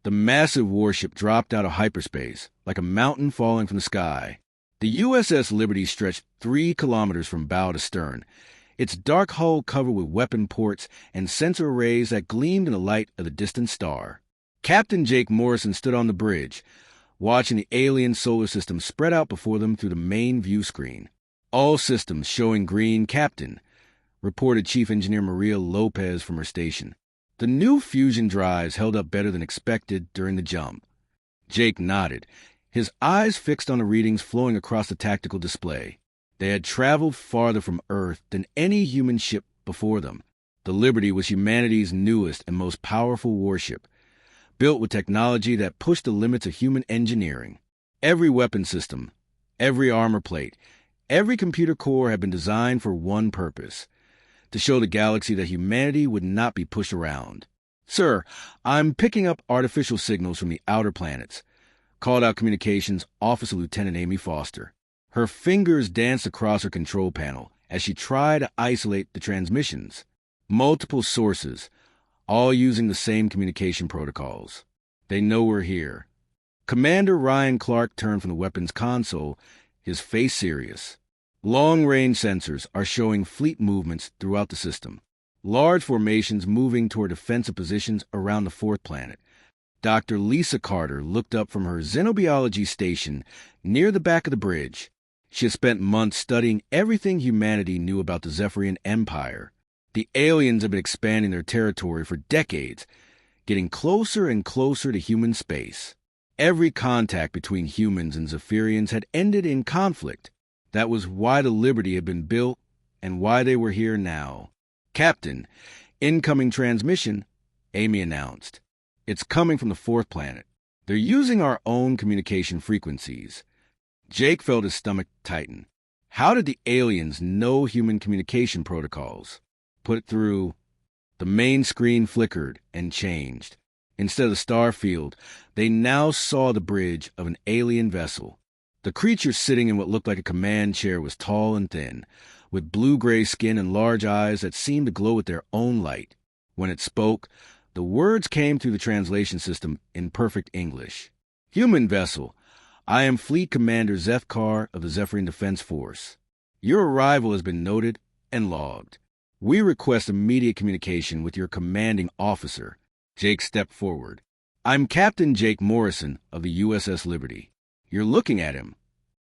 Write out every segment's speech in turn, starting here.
The massive warship dropped out of hyperspace, like a mountain falling from the sky. The USS Liberty stretched 3 kilometers from bow to stern, its dark hull covered with weapon ports and sensor arrays that gleamed in the light of the distant star. Captain Jake Morrison stood on the bridge, watching the alien solar system spread out before them through the main view screen. All systems showing green, Captain, reported Chief Engineer Maria Lopez from her station. The new fusion drives held up better than expected during the jump. Jake nodded, his eyes fixed on the readings flowing across the tactical display. They had traveled farther from Earth than any human ship before them. The Liberty was humanity's newest and most powerful warship, built with technology that pushed the limits of human engineering. Every weapon system, every armor plate, every computer core had been designed for one purpose: to show the galaxy that humanity would not be pushed around. "Sir, I'm picking up artificial signals from the outer planets," called out Communications Officer Lieutenant Amy Foster. Her fingers danced across her control panel as she tried to isolate the transmissions. Multiple sources, all using the same communication protocols. "They know we're here." Commander Ryan Clark turned from the weapons console, his face serious. Long-range sensors are showing fleet movements throughout the system. Large formations moving toward defensive positions around the 4th planet. Dr. Lisa Carter looked up from her xenobiology station near the back of the bridge. She had spent months studying everything humanity knew about the Zephyrian Empire. The aliens had been expanding their territory for decades, getting closer and closer to human space. Every contact between humans and Zephyrians had ended in conflict. That was why the Liberty had been built and why they were here now. "Captain, incoming transmission," Amy announced. "It's coming from the 4th planet. They're using our own communication frequencies." Jake felt his stomach tighten. How did the aliens know human communication protocols? Put through. The main screen flickered and changed. Instead of the star field, they now saw the bridge of an alien vessel. The creature sitting in what looked like a command chair was tall and thin, with blue-gray skin and large eyes that seemed to glow with their own light. When it spoke, the words came through the translation system in perfect English. "Human vessel, I am Fleet Commander Zethkar of the Zephyrian Defense Force. Your arrival has been noted and logged. We request immediate communication with your commanding officer." Jake stepped forward. "I'm Captain Jake Morrison of the USS Liberty. You're looking at him."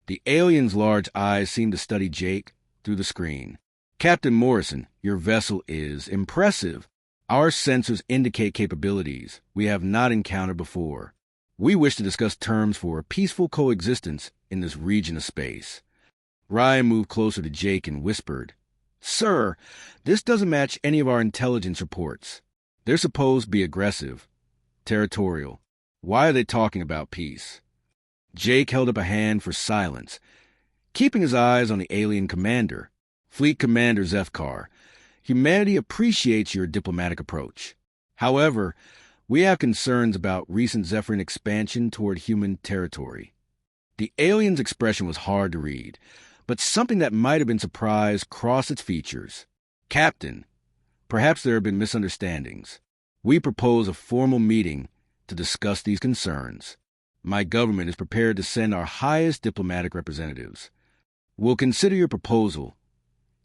The alien's large eyes seemed to study Jake through the screen. "Captain Morrison, your vessel is impressive. Our sensors indicate capabilities we have not encountered before. We wish to discuss terms for a peaceful coexistence in this region of space." Ryan moved closer to Jake and whispered, "Sir, this doesn't match any of our intelligence reports. They're supposed to be aggressive, territorial. Why are they talking about peace?" Jake held up a hand for silence, keeping his eyes on the alien commander. "Fleet Commander Zethkar, humanity appreciates your diplomatic approach. However, we have concerns about recent Zephyrian expansion toward human territory." The alien's expression was hard to read, but something that might have been surprise crossed its features. "Captain, perhaps there have been misunderstandings. We propose a formal meeting to discuss these concerns. My government is prepared to send our highest diplomatic representatives. We'll consider your proposal,"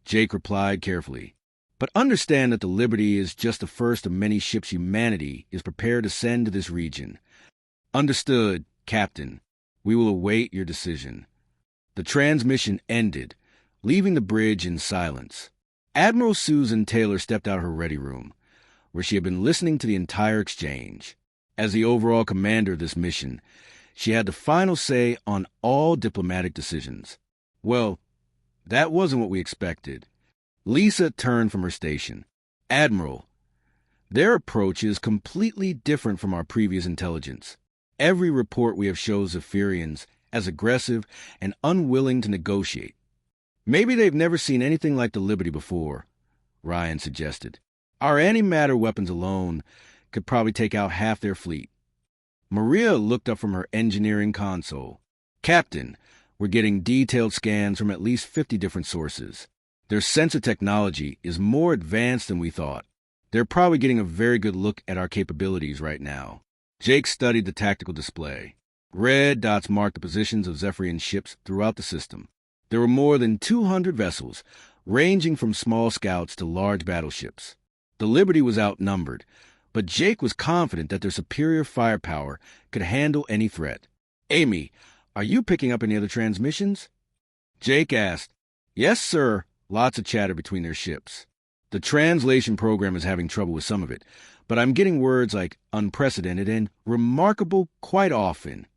Jake replied carefully. "But understand that the Liberty is just the first of many ships humanity is prepared to send to this region." "Understood, Captain. We will await your decision." The transmission ended, leaving the bridge in silence. Admiral Susan Taylor stepped out of her ready room, where she had been listening to the entire exchange. As the overall commander of this mission, she had the final say on all diplomatic decisions. "Well, that wasn't what we expected." Lisa turned from her station. "Admiral, their approach is completely different from our previous intelligence. Every report we have shows Zephyrians as aggressive and unwilling to negotiate." "Maybe they've never seen anything like the Liberty before," Ryan suggested. "Our antimatter weapons alone could probably take out half their fleet." Maria looked up from her engineering console. "Captain, we're getting detailed scans from at least 50 different sources. Their sensor technology is more advanced than we thought. They're probably getting a very good look at our capabilities right now." Jake studied the tactical display. Red dots marked the positions of Zephyrian ships throughout the system. There were more than 200 vessels, ranging from small scouts to large battleships. The Liberty was outnumbered, but Jake was confident that their superior firepower could handle any threat. "Amy, are you picking up any other transmissions?" Jake asked. "Yes, sir." Lots of chatter between their ships. The translation program is having trouble with some of it, but I'm getting words like unprecedented and remarkable quite often.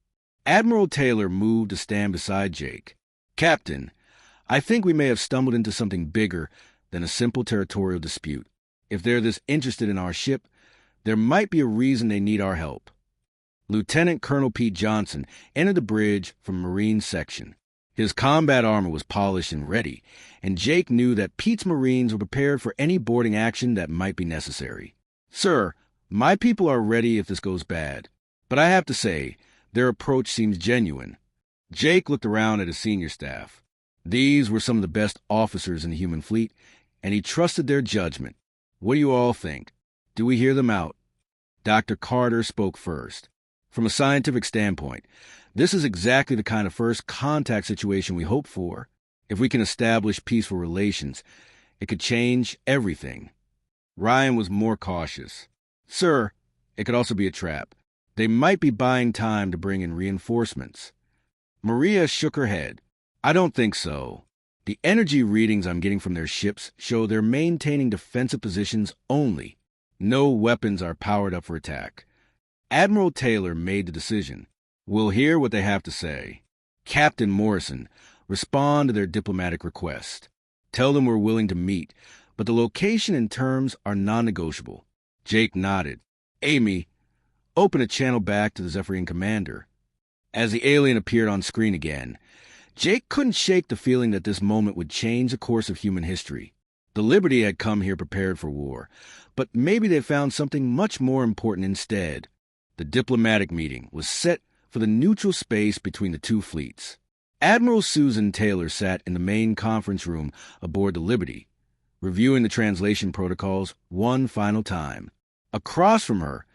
Admiral Taylor moved to stand beside Jake. "Captain, I think we may have stumbled into something bigger than a simple territorial dispute. If they're this interested in our ship, there might be a reason they need our help." Lieutenant Colonel Pete Johnson entered the bridge from Marine section. His combat armor was polished and ready, and Jake knew that Pete's Marines were prepared for any boarding action that might be necessary. "Sir, my people are ready if this goes bad, but I have to say, their approach seems genuine." Jake looked around at his senior staff. These were some of the best officers in the human fleet, and he trusted their judgment. "What do you all think? Do we hear them out?" Dr. Carter spoke first. "From a scientific standpoint, this is exactly the kind of first contact situation we hope for. If we can establish peaceful relations, it could change everything." Ryan was more cautious. "Sir, it could also be a trap. They might be buying time to bring in reinforcements." Maria shook her head. "I don't think so. The energy readings I'm getting from their ships show they're maintaining defensive positions only. No weapons are powered up for attack." Admiral Taylor made the decision. "We'll hear what they have to say. Captain Morrison, respond to their diplomatic request. Tell them we're willing to meet, but the location and terms are non-negotiable." Jake nodded. "Amy, open a channel back to the Zephyrian commander." As the alien appeared on screen again, Jake couldn't shake the feeling that this moment would change the course of human history. The Liberty had come here prepared for war, but maybe they found something much more important instead. The diplomatic meeting was set for the neutral space between the two fleets. Admiral Susan Taylor sat in the main conference room aboard the Liberty, reviewing the translation protocols one final time. Across from her,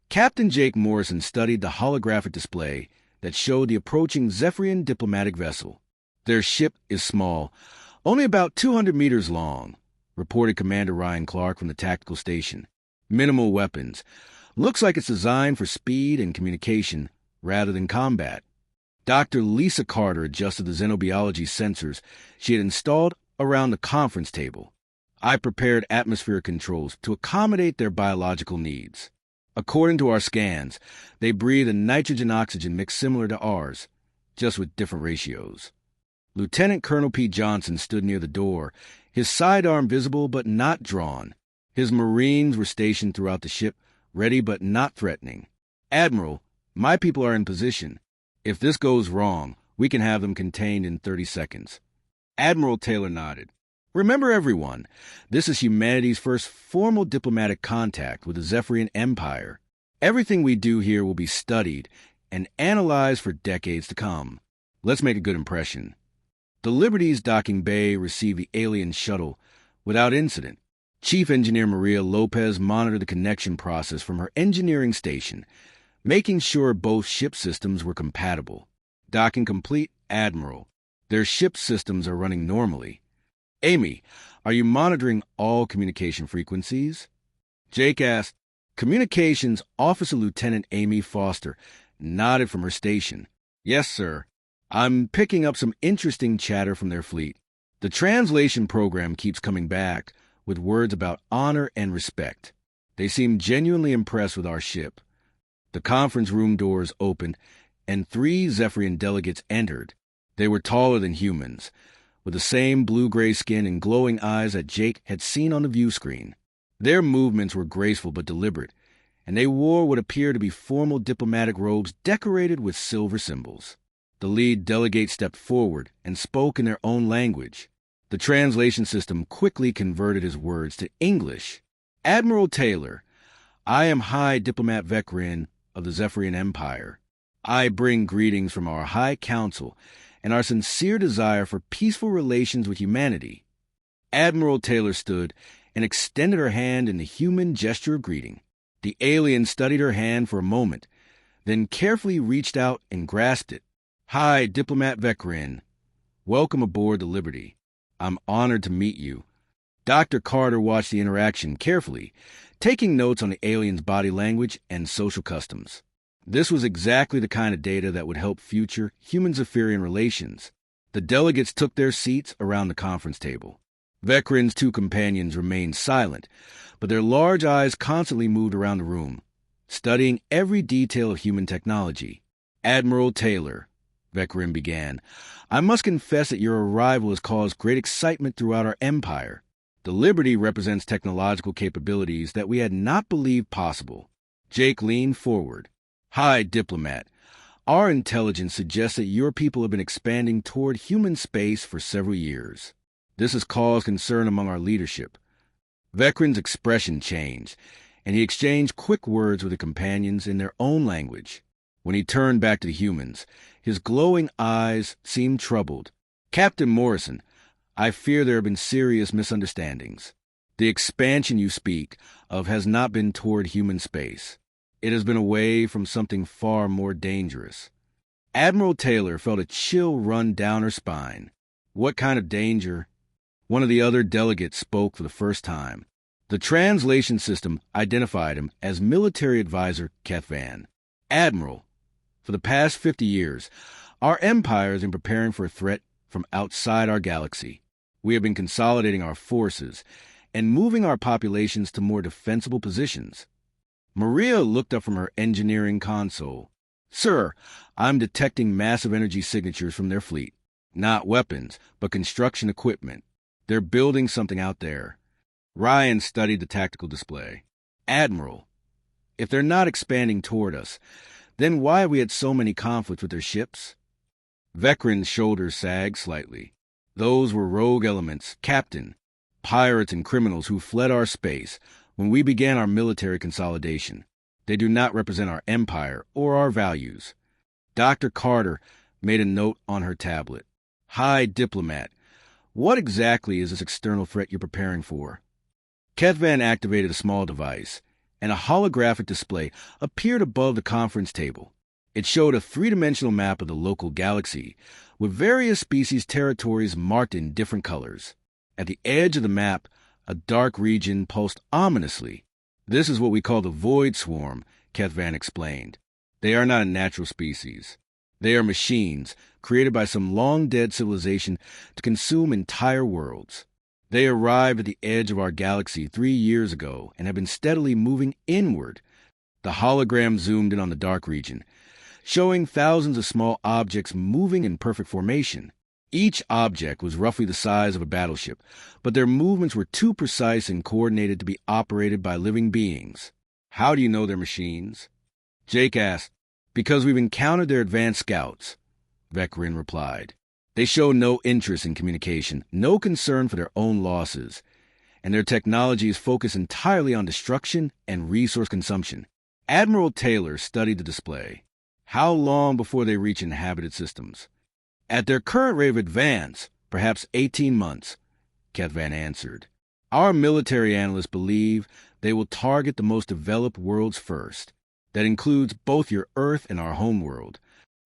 Captain Jake Morrison studied the holographic display that showed the approaching Zephyrian diplomatic vessel. "Their ship is small, only about 200 meters long," reported Commander Ryan Clark from the tactical station. "Minimal weapons. Looks like it's designed for speed and communication rather than combat." Dr. Lisa Carter adjusted the xenobiology sensors she had installed around the conference table. "I prepared atmospheric controls to accommodate their biological needs. According to our scans, they breathe a nitrogen-oxygen mix similar to ours, just with different ratios." Lieutenant Colonel Pete Johnson stood near the door, his sidearm visible but not drawn. His Marines were stationed throughout the ship, ready but not threatening. "Admiral, my people are in position. If this goes wrong, we can have them contained in 30 seconds. Admiral Taylor nodded. "Remember, everyone, this is humanity's first formal diplomatic contact with the Zephyrian Empire. Everything we do here will be studied and analyzed for decades to come. Let's make a good impression." The Liberty's docking bay received the alien shuttle without incident. Chief Engineer Maria Lopez monitored the connection process from her engineering station, making sure both ship systems were compatible. "Docking complete, Admiral. Their ship systems are running normally. Amy, are you monitoring all communication frequencies?" Jake asked. Communications Officer Lieutenant Amy Foster nodded from her station. "Yes, sir. I'm picking up some interesting chatter from their fleet. The translation program keeps coming back with words about honor and respect. They seem genuinely impressed with our ship." The conference room doors opened, and 3 Zephyrian delegates entered. They were taller than humans, with the same blue-gray skin and glowing eyes that Jake had seen on the view screen. Their movements were graceful but deliberate, and they wore what appeared to be formal diplomatic robes decorated with silver symbols. The lead delegate stepped forward and spoke in their own language. The translation system quickly converted his words to English. "Admiral Taylor, I am High Diplomat Vekrin of the Zephyrian Empire. I bring greetings from our High Council and our sincere desire for peaceful relations with humanity." Admiral Taylor stood and extended her hand in the human gesture of greeting. The alien studied her hand for a moment, then carefully reached out and grasped it. "Hi, Diplomat Vekrin. Welcome aboard the Liberty. I'm honored to meet you." Dr. Carter watched the interaction carefully, taking notes on the alien's body language and social customs. This was exactly the kind of data that would help future human-Zephyrian relations. The delegates took their seats around the conference table. Vekrin's two companions remained silent, but their large eyes constantly moved around the room, studying every detail of human technology. "Admiral Taylor," Vekrin began, "I must confess that your arrival has caused great excitement throughout our empire. The Liberty represents technological capabilities that we had not believed possible." Jake leaned forward. "Hi, Diplomat. Our intelligence suggests that your people have been expanding toward human space for several years. This has caused concern among our leadership." Vekrin's expression changed, and he exchanged quick words with the companions in their own language. When he turned back to the humans, his glowing eyes seemed troubled. "Captain Morrison, I fear there have been serious misunderstandings. The expansion you speak of has not been toward human space. It has been away from something far more dangerous." Admiral Taylor felt a chill run down her spine. "What kind of danger?" One of the other delegates spoke for the first time. The translation system identified him as military advisor Kethvan. "Admiral, for the past 50 years, our empire has been preparing for a threat from outside our galaxy. We have been consolidating our forces and moving our populations to more defensible positions." Maria looked up from her engineering console. "Sir, I'm detecting massive energy signatures from their fleet. Not weapons, but construction equipment. They're building something out there." Ryan studied the tactical display. "Admiral, if they're not expanding toward us, then why have we had so many conflicts with their ships?" Vekrin's shoulders sagged slightly. "Those were rogue elements, Captain, pirates and criminals who fled our space when we began our military consolidation. They do not represent our empire or our values." Dr. Carter made a note on her tablet. "Hi, Diplomat. What exactly is this external threat you're preparing for?" Kethvan activated a small device, and a holographic display appeared above the conference table. It showed a three-dimensional map of the local galaxy, with various species territories marked in different colors. At the edge of the map, a dark region pulsed ominously. "This is what we call the Void Swarm," Kethvan explained. "They are not a natural species. They are machines created by some long-dead civilization to consume entire worlds. They arrived at the edge of our galaxy 3 years ago and have been steadily moving inward." The hologram zoomed in on the dark region, showing thousands of small objects moving in perfect formation. Each object was roughly the size of a battleship, but their movements were too precise and coordinated to be operated by living beings. "How do you know they're machines?" Jake asked. "Because we've encountered their advanced scouts," Vekrin replied. "They show no interest in communication, no concern for their own losses, and their technology is focused entirely on destruction and resource consumption." Admiral Taylor studied the display. "How long before they reach inhabited systems?" "At their current rate of advance, perhaps 18 months, Kethvan answered. "Our military analysts believe they will target the most developed worlds first. That includes both your Earth and our homeworld."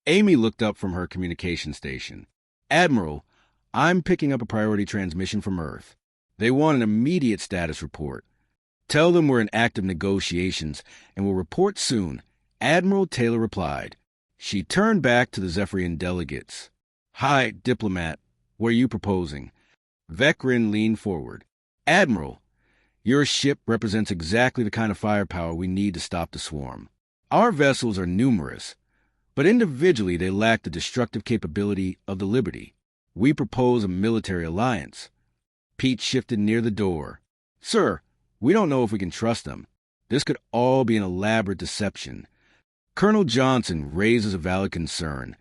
Amy looked up from her communication station. "Admiral, I'm picking up a priority transmission from Earth. They want an immediate status report. Tell them we're in active negotiations and will report soon," Admiral Taylor replied. She turned back to the Zephyrian delegates. "Hi, Diplomat. What are you proposing?" Vekrin leaned forward. "Admiral, your ship represents exactly the kind of firepower we need to stop the swarm. Our vessels are numerous, but individually they lack the destructive capability of the Liberty. We propose a military alliance." Pete shifted near the door. "Sir, we don't know if we can trust them. This could all be an elaborate deception." "Colonel Johnson raises a valid concern,"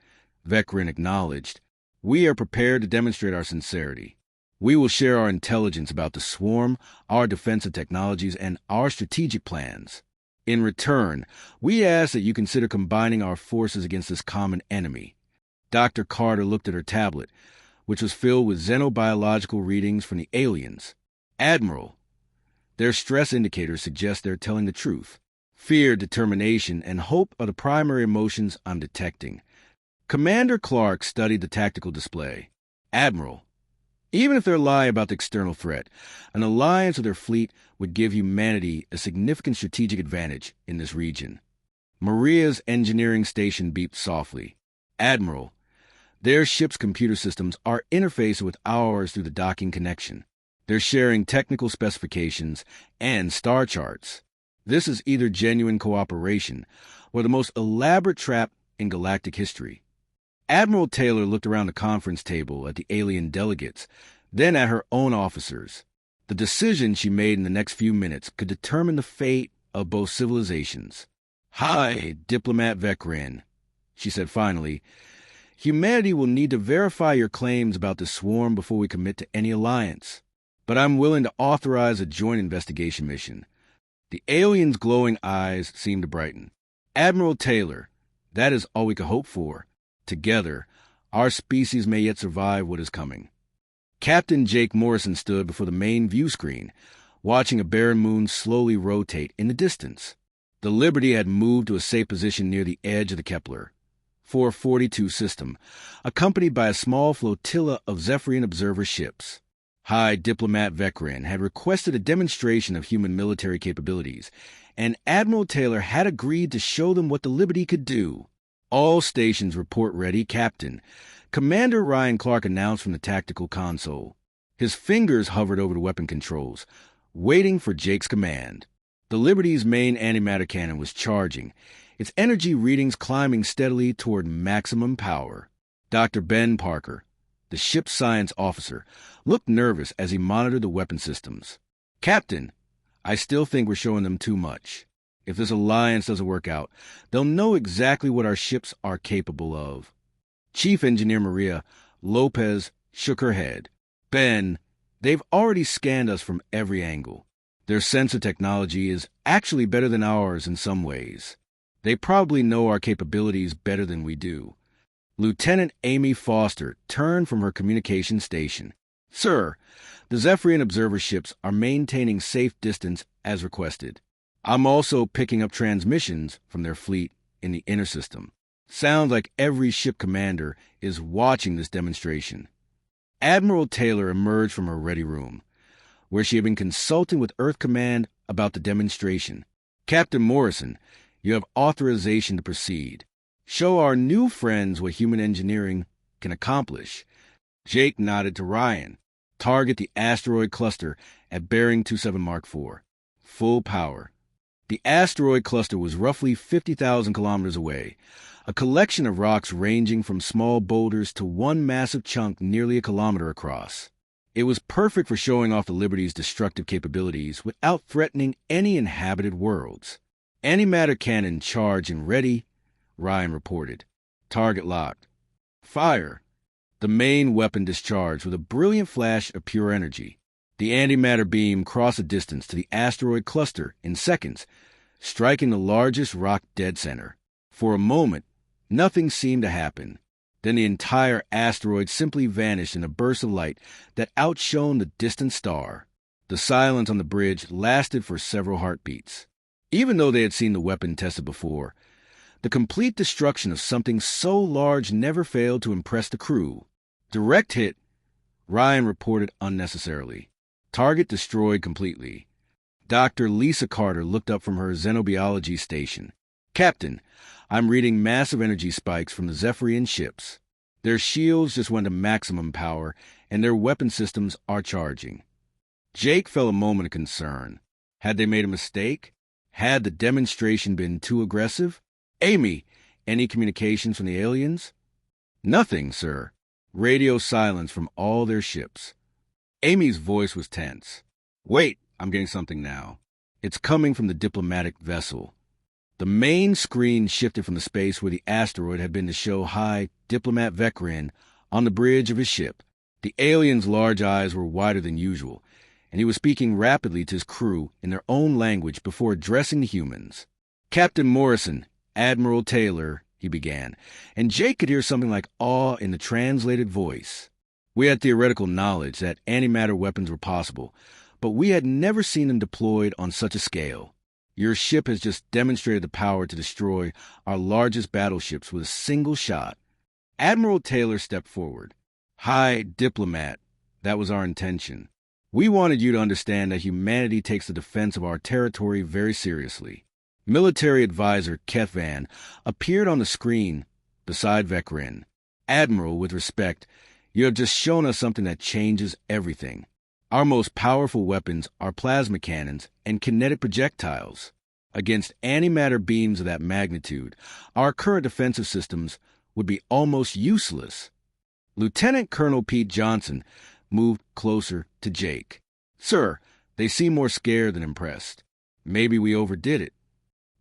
Vekrin acknowledged. "We are prepared to demonstrate our sincerity. We will share our intelligence about the swarm, our defensive technologies, and our strategic plans. In return, we ask that you consider combining our forces against this common enemy." Dr. Carter looked at her tablet, which was filled with xenobiological readings from the aliens. "Admiral, their stress indicators suggest they're telling the truth. Fear, determination, and hope are the primary emotions I'm detecting. Commander Clark studied the tactical display. Admiral, even if they're lying about the external threat, an alliance of their fleet would give humanity a significant strategic advantage in this region. Maria's engineering station beeped softly. Admiral, their ship's computer systems are interfaced with ours through the docking connection. They're sharing technical specifications and star charts. This is either genuine cooperation or the most elaborate trap in galactic history. Admiral Taylor looked around the conference table at the alien delegates, then at her own officers. The decision she made in the next few minutes could determine the fate of both civilizations. Hi, Diplomat Vekrin, she said finally. Humanity will need to verify your claims about the swarm before we commit to any alliance. But I'm willing to authorize a joint investigation mission. The alien's glowing eyes seemed to brighten. Admiral Taylor, that is all we could hope for. Together, our species may yet survive what is coming. Captain Jake Morrison stood before the main view screen, watching a barren moon slowly rotate in the distance. The Liberty had moved to a safe position near the edge of the Kepler 442 system, accompanied by a small flotilla of Zephyrian observer ships. High Diplomat Vekrin had requested a demonstration of human military capabilities, and Admiral Taylor had agreed to show them what the Liberty could do. All stations report ready, Captain. Commander Ryan Clark announced from the tactical console. His fingers hovered over the weapon controls, waiting for Jake's command. The Liberty's main antimatter cannon was charging, its energy readings climbing steadily toward maximum power. Dr. Ben Parker, the ship's science officer, looked nervous as he monitored the weapon systems. Captain, I still think we're showing them too much. If this alliance doesn't work out, they'll know exactly what our ships are capable of. Chief Engineer Maria Lopez shook her head. Ben, they've already scanned us from every angle. Their sensor technology is actually better than ours in some ways. They probably know our capabilities better than we do. Lieutenant Amy Foster turned from her communication station. Sir, the Zephyrian observer ships are maintaining safe distance as requested. I'm also picking up transmissions from their fleet in the inner system. Sounds like every ship commander is watching this demonstration. Admiral Taylor emerged from her ready room, where she had been consulting with Earth Command about the demonstration. Captain Morrison, you have authorization to proceed. Show our new friends what human engineering can accomplish. Jake nodded to Ryan. Target the asteroid cluster at bearing 27 Mark IV. Full power. The asteroid cluster was roughly 50,000 kilometers away, a collection of rocks ranging from small boulders to one massive chunk nearly a kilometer across. It was perfect for showing off the Liberty's destructive capabilities without threatening any inhabited worlds. Antimatter cannon charged and ready, Ryan reported. Target locked. Fire. The main weapon discharged with a brilliant flash of pure energy. The antimatter beam crossed a distance to the asteroid cluster in seconds, striking the largest rock dead center. For a moment, nothing seemed to happen. Then the entire asteroid simply vanished in a burst of light that outshone the distant star. The silence on the bridge lasted for several heartbeats. Even though they had seen the weapon tested before, the complete destruction of something so large never failed to impress the crew. Direct hit, Ryan reported unnecessarily. Target destroyed completely. Dr. Lisa Carter looked up from her xenobiology station. Captain, I'm reading massive energy spikes from the Zephyrian ships. Their shields just went to maximum power, and their weapon systems are charging. Jake felt a moment of concern. Had they made a mistake? Had the demonstration been too aggressive? Amy, any communications from the aliens? Nothing, sir. Radio silence from all their ships. Amy's voice was tense. Wait, I'm getting something now. It's coming from the diplomatic vessel. The main screen shifted from the space where the asteroid had been to show High Diplomat Vekrin on the bridge of his ship. The alien's large eyes were wider than usual, and he was speaking rapidly to his crew in their own language before addressing the humans. Captain Morrison, Admiral Taylor, he began, and Jake could hear something like awe in the translated voice. We had theoretical knowledge that antimatter weapons were possible, but we had never seen them deployed on such a scale. Your ship has just demonstrated the power to destroy our largest battleships with a single shot. Admiral Taylor stepped forward. High diplomat, that was our intention. We wanted you to understand that humanity takes the defense of our territory very seriously. Military advisor Kethvan appeared on the screen beside Vekrin. Admiral, with respect, you have just shown us something that changes everything. Our most powerful weapons are plasma cannons and kinetic projectiles. Against antimatter beams of that magnitude, our current defensive systems would be almost useless. Lieutenant Colonel Pete Johnson moved closer to Jake. Sir, they seem more scared than impressed. Maybe we overdid it.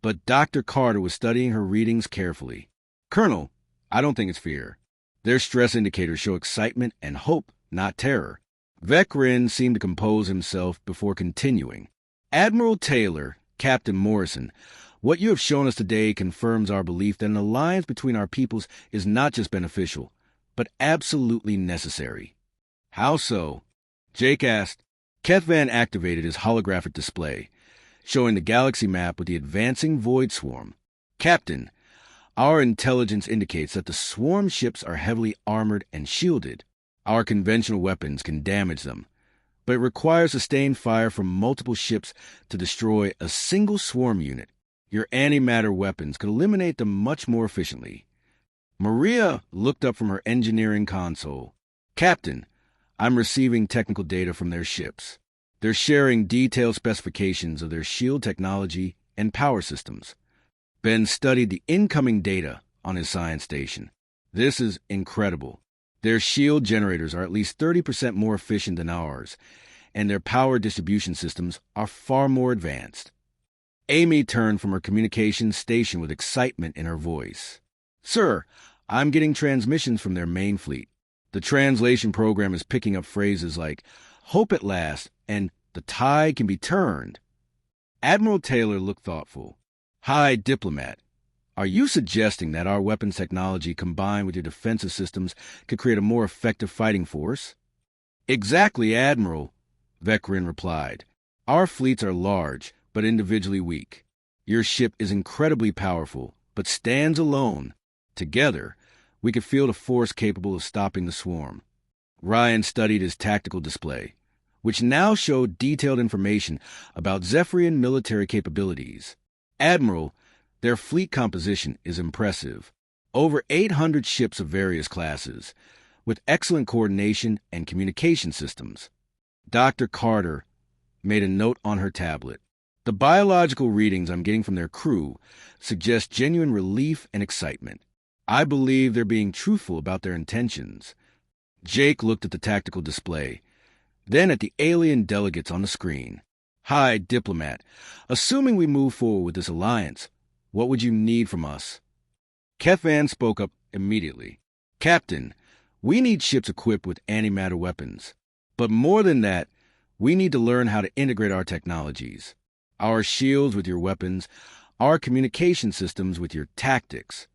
But Dr. Carter was studying her readings carefully. Colonel, I don't think it's fear. Their stress indicators show excitement and hope, not terror. Vekrin seemed to compose himself before continuing. Admiral Taylor, Captain Morrison, what you have shown us today confirms our belief that an alliance between our peoples is not just beneficial, but absolutely necessary. How so? Jake asked. Kethvan activated his holographic display, showing the galaxy map with the advancing void swarm. Captain, our intelligence indicates that the swarm ships are heavily armored and shielded. Our conventional weapons can damage them, but it requires sustained fire from multiple ships to destroy a single swarm unit. Your antimatter weapons could eliminate them much more efficiently. Maria looked up from her engineering console. Captain, I'm receiving technical data from their ships. They're sharing detailed specifications of their shield technology and power systems. Ben studied the incoming data on his science station. This is incredible. Their shield generators are at least 30% more efficient than ours, and their power distribution systems are far more advanced. Amy turned from her communications station with excitement in her voice. Sir, I'm getting transmissions from their main fleet. The translation program is picking up phrases like, hope at last, and the tide can be turned. Admiral Taylor looked thoughtful. High diplomat, are you suggesting that our weapons technology combined with your defensive systems could create a more effective fighting force? Exactly, Admiral, Vekrin replied. Our fleets are large, but individually weak. Your ship is incredibly powerful, but stands alone. Together, we could field a force capable of stopping the swarm. Ryan studied his tactical display, which now showed detailed information about Zephyrian military capabilities. Admiral, their fleet composition is impressive. Over 800 ships of various classes, with excellent coordination and communication systems. Dr. Carter made a note on her tablet. The biological readings I'm getting from their crew suggest genuine relief and excitement. I believe they're being truthful about their intentions. Jake looked at the tactical display, then at the alien delegates on the screen. Hi, diplomat. Assuming we move forward with this alliance, what would you need from us? Kethvan spoke up immediately. Captain, we need ships equipped with antimatter weapons. But more than that, we need to learn how to integrate our technologies. Our shields with your weapons, our communication systems with your tactics.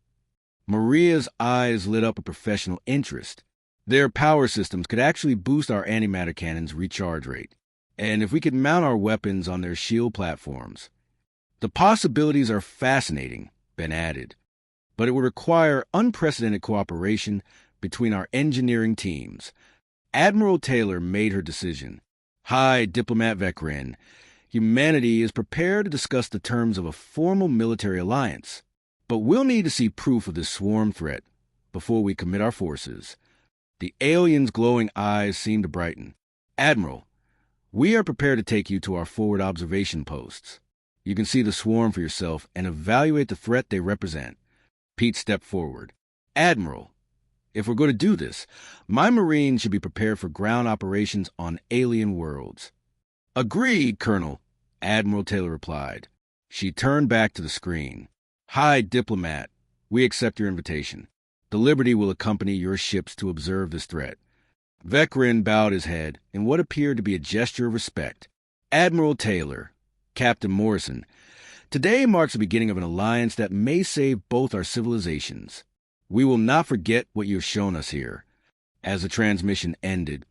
Maria's eyes lit up with professional interest. Their power systems could actually boost our antimatter cannons' recharge rate. And if we could mount our weapons on their shield platforms. The possibilities are fascinating, Ben added, but it would require unprecedented cooperation between our engineering teams. Admiral Taylor made her decision. Hi, Diplomat Vekrin. Humanity is prepared to discuss the terms of a formal military alliance, but we'll need to see proof of this swarm threat before we commit our forces. The alien's glowing eyes seemed to brighten. Admiral, we are prepared to take you to our forward observation posts. You can see the swarm for yourself and evaluate the threat they represent. Pete stepped forward. Admiral, if we're going to do this, my Marines should be prepared for ground operations on alien worlds. Agreed, Colonel, Admiral Taylor replied. She turned back to the screen. Hi, Diplomat. We accept your invitation. The Liberty will accompany your ships to observe this threat. Vekrin bowed his head in what appeared to be a gesture of respect. Admiral Taylor, Captain Morrison, today marks the beginning of an alliance that may save both our civilizations. We will not forget what you have shown us here. As the transmission ended,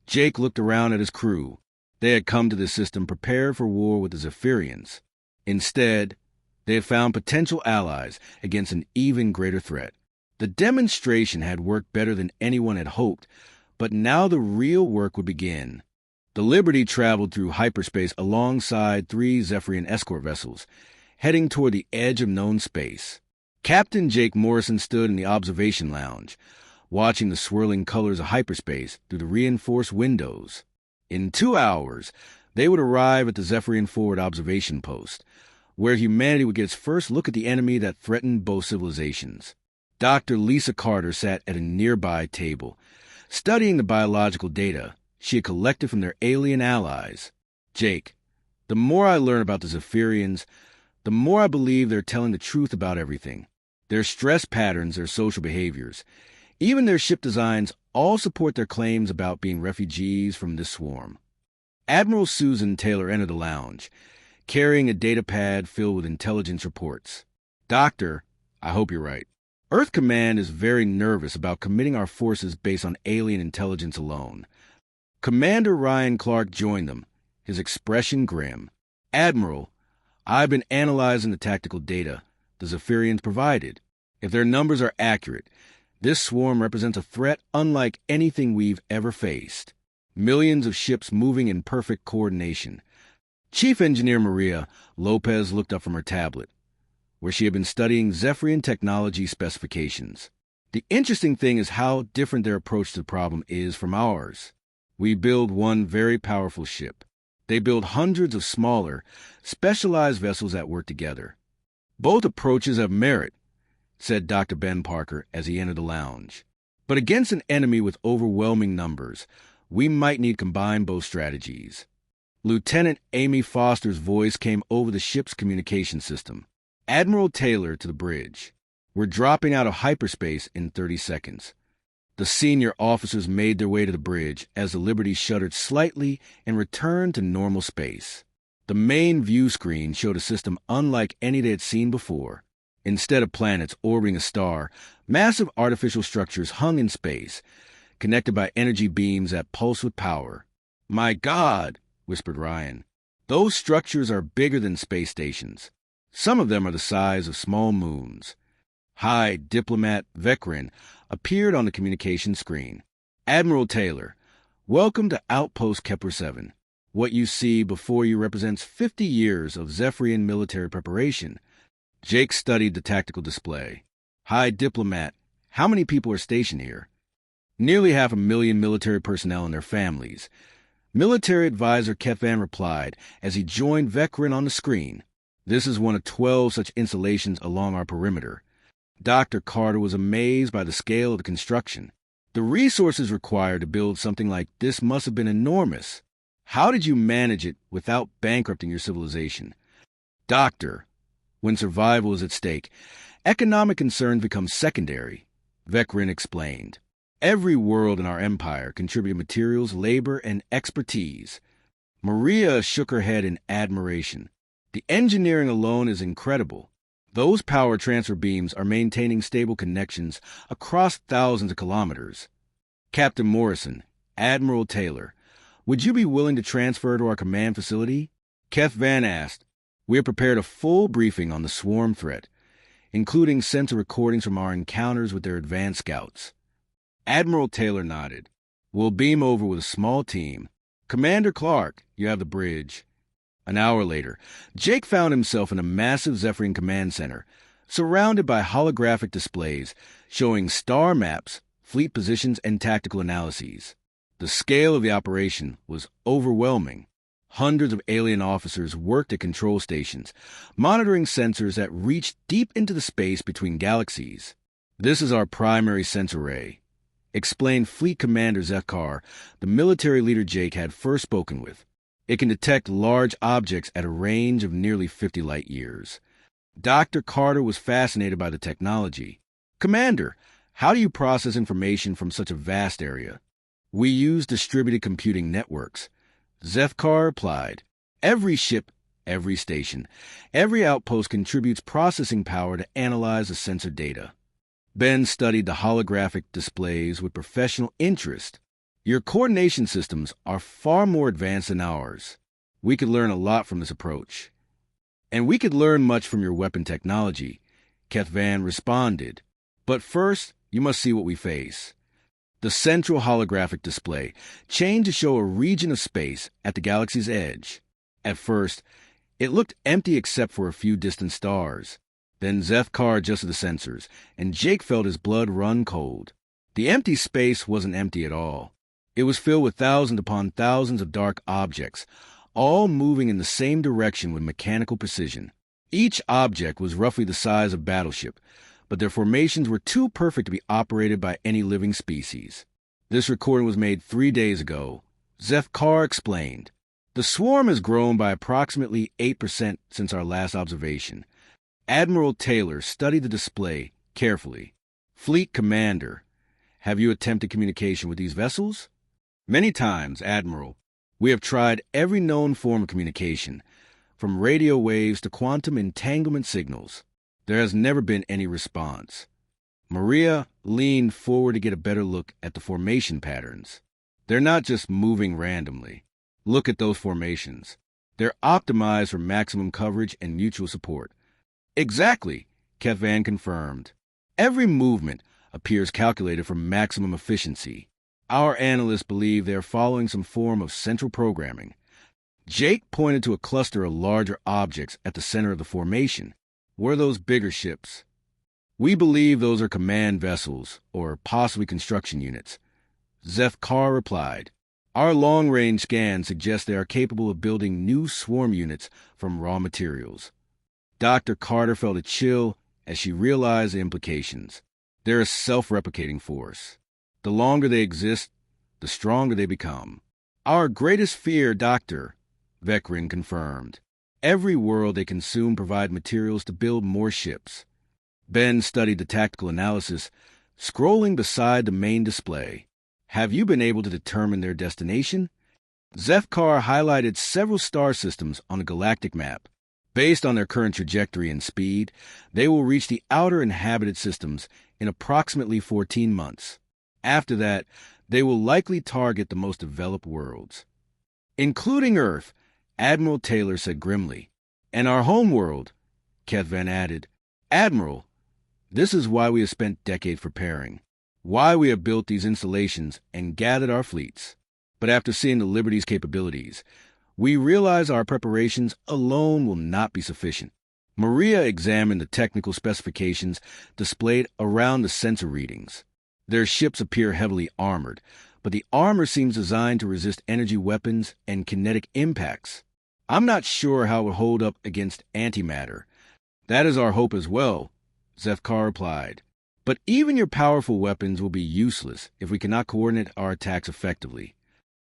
Jake looked around at his crew. They had come to the system prepared for war with the Zephyrians. Instead, they had found potential allies against an even greater threat. The demonstration had worked better than anyone had hoped, but now the real work would begin. The Liberty traveled through hyperspace alongside 3 Zephyrian escort vessels, heading toward the edge of known space. Captain Jake Morrison stood in the observation lounge, watching the swirling colors of hyperspace through the reinforced windows. In 2 hours, they would arrive at the Zephyrian Forward Observation Post, where humanity would get its first look at the enemy that threatened both civilizations. Dr. Lisa Carter sat at a nearby table, studying the biological data she had collected from their alien allies. Jake, the more I learn about the Zephyrians, the more I believe they're telling the truth about everything. Their stress patterns, their social behaviors, even their ship designs all support their claims about being refugees from this swarm. Admiral Susan Taylor entered the lounge, carrying a data pad filled with intelligence reports. Doctor, I hope you're right. Earth Command is very nervous about committing our forces based on alien intelligence alone. Commander Ryan Clark joined them, his expression grim. Admiral, I've been analyzing the tactical data the Zephyrians provided. If their numbers are accurate, this swarm represents a threat unlike anything we've ever faced. Millions of ships moving in perfect coordination. Chief Engineer Maria Lopez looked up from her tablet, where she had been studying Zephyrian technology specifications. The interesting thing is how different their approach to the problem is from ours. We build one very powerful ship. They build hundreds of smaller, specialized vessels that work together. Both approaches have merit, said Dr. Ben Parker as he entered the lounge. But against an enemy with overwhelming numbers, we might need to combine both strategies. Lieutenant Amy Foster's voice came over the ship's communication system. Admiral Taylor to the bridge. We're dropping out of hyperspace in 30 seconds. The senior officers made their way to the bridge as the Liberty shuddered slightly and returned to normal space. The main view screen showed a system unlike any they had seen before. Instead of planets orbiting a star, massive artificial structures hung in space, connected by energy beams that pulse with power. "My God," whispered Ryan. "Those structures are bigger than space stations. Some of them are the size of small moons." High Diplomat Vekrin appeared on the communication screen. "Admiral Taylor, welcome to Outpost Kepler 7. What you see before you represents 50 years of Zephyrian military preparation." Jake studied the tactical display. "High Diplomat, how many people are stationed here?" "Nearly 500,000 military personnel and their families." Military Advisor Ketvan replied as he joined Vekrin on the screen. "This is one of 12 such installations along our perimeter." Dr. Carter was amazed by the scale of the construction. The resources required to build something like this must have been enormous. How did you manage it without bankrupting your civilization? "Doctor, when survival is at stake, economic concerns become secondary," Vekrin explained. "Every world in our empire contributed materials, labor, and expertise." Maria shook her head in admiration. "The engineering alone is incredible. Those power transfer beams are maintaining stable connections across thousands of kilometers." "Captain Morrison, Admiral Taylor, would you be willing to transfer to our command facility?" Keth Van asked. "We have prepared a full briefing on the swarm threat, including sensor recordings from our encounters with their advanced scouts." Admiral Taylor nodded. "We'll beam over with a small team. Commander Clark, you have the bridge." An hour later, Jake found himself in a massive Zephyrian command center, surrounded by holographic displays showing star maps, fleet positions, and tactical analyses. The scale of the operation was overwhelming. Hundreds of alien officers worked at control stations, monitoring sensors that reached deep into the space between galaxies. "This is our primary sensor array," explained Fleet Commander Zekar, the military leader Jake had first spoken with. "It can detect large objects at a range of nearly 50 light years." Dr. Carter was fascinated by the technology. "Commander, how do you process information from such a vast area?" "We use distributed computing networks," Zethkar replied. "Every ship, every station, every outpost contributes processing power to analyze the sensor data." Ben studied the holographic displays with professional interest. "Your coordination systems are far more advanced than ours. We could learn a lot from this approach." And we could learn much from your weapon technology, Kethvan responded. But first, you must see what we face. The central holographic display changed to show a region of space at the galaxy's edge. At first, it looked empty except for a few distant stars. Then Zethkar adjusted the sensors, and Jake felt his blood run cold. The empty space wasn't empty at all. It was filled with thousands upon thousands of dark objects, all moving in the same direction with mechanical precision. Each object was roughly the size of a battleship, but their formations were too perfect to be operated by any living species. This recording was made 3 days ago. Zethkar explained. The swarm has grown by approximately 8% since our last observation. Admiral Taylor studied the display carefully. Fleet Commander, have you attempted communication with these vessels? Many times, Admiral. We have tried every known form of communication, from radio waves to quantum entanglement signals. There has never been any response. Maria leaned forward to get a better look at the formation patterns. They're not just moving randomly. Look at those formations. They're optimized for maximum coverage and mutual support. Exactly, Kethvan confirmed. Every movement appears calculated for maximum efficiency. Our analysts believe they are following some form of central programming. Jake pointed to a cluster of larger objects at the center of the formation. What are those bigger ships? We believe those are command vessels, or possibly construction units. Zethkar replied. Our long-range scans suggest they are capable of building new swarm units from raw materials. Dr. Carter felt a chill as she realized the implications. They're a self-replicating force. The longer they exist, the stronger they become. Our greatest fear, Doctor, Vekrin confirmed. Every world they consume provide materials to build more ships. Ben studied the tactical analysis, scrolling beside the main display. Have you been able to determine their destination? Zethkar highlighted several star systems on the galactic map. Based on their current trajectory and speed, they will reach the outer inhabited systems in approximately 14 months. After that, they will likely target the most developed worlds. Including Earth, Admiral Taylor said grimly. And our home world, Kethvan added. Admiral, this is why we have spent decades preparing, why we have built these installations and gathered our fleets. But after seeing the Liberty's capabilities, we realize our preparations alone will not be sufficient. Maria examined the technical specifications displayed around the sensor readings. Their ships appear heavily armored, but the armor seems designed to resist energy weapons and kinetic impacts. I'm not sure how it will hold up against antimatter. That is our hope as well, Zethkar replied. But even your powerful weapons will be useless if we cannot coordinate our attacks effectively.